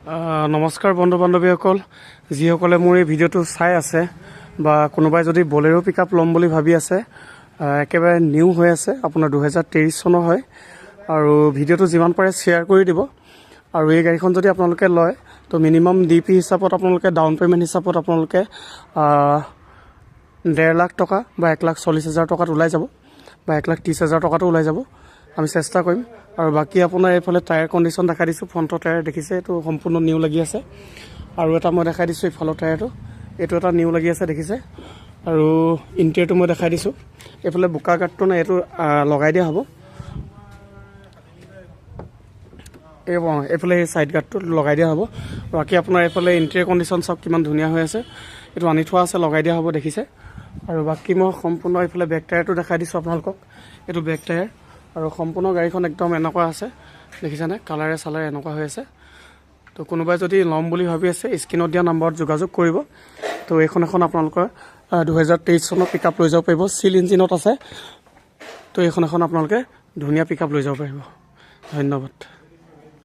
নমস্কাৰ বন্ধু বান্ধৱীসকল, যিসকলে মোৰ এই ভিডিঅ'টো চাই আছে বা কোনোবাই যদি বলেৰো পিকআপ ল'ম বুলি ভাবি আছে, একেবাৰে নিউ হৈ আছে, আপোনাৰ 2023 চনৰ হয়। আৰু ভিডিঅ'টো যিমান পাৰে শ্বেয়াৰ কৰি দিব। আৰু এই গাড়ীখন যদি আপোনালোকে লয় তো মিনিমাম ডিপি হিচাপত আপোনালোকে ডাউন পে'মেণ্ট হিচাপত আপোনালোকে 1.5 লাখ টকা বা 1,40,000 টকাত ওলাই যাব বা 1,30,000 টকাটো ওলাই যাব। আমি চেষ্টা কৰিম। আৰু বাকী আপোনাৰ এইফালে টায়াৰ কণ্ডিশ্যন দেখাই দিছোঁ। ফ্ৰণ্টৰ টায়াৰ দেখিছে, এইটো সম্পূৰ্ণ নিউ লাগি আছে। আৰু এটা মই দেখাই দিছোঁ এইফালৰ টায়াৰটো, এইটো এটা নিউ লাগি আছে দেখিছে। আৰু ইণ্টেৰিয়ৰটো মই দেখাই দিছোঁ। এইফালে বোকা গাঁতটো নাই, এইটো লগাই দিয়া হ'ব। এইফালে এই ছাইড গাৰ্ডটো লগাই দিয়া হ'ব। বাকী আপোনাৰ এইফালে ইণ্টেৰিয়ৰ কণ্ডিশ্যন চাওক কিমান ধুনীয়া হৈ আছে। এইটো আনি থোৱা আছে, লগাই দিয়া হ'ব দেখিছে। আৰু বাকী মই সম্পূৰ্ণ এইফালে বেক টায়াৰটো দেখাই দিছোঁ আপোনালোকক। এইটো বেক টায়াৰ আৰু সম্পূৰ্ণ গাড়ীখন একদম এনেকুৱা আছে দেখিছেনে, কালাৰে চালাৰে এনেকুৱা হৈ আছে। তো কোনোবাই যদি ল'ম বুলি ভাবি আছে স্ক্ৰীণত দিয়া নম্বৰত যোগাযোগ কৰিব। তো এইখন এখন আপোনালোকৰ 2023 চনৰ পিকআপ লৈ যাব পাৰিব, চিল ইঞ্জিনত আছে। তো এইখন এখন আপোনালোকে ধুনীয়া পিকআপ লৈ যাব পাৰিব। ধন্যবাদ।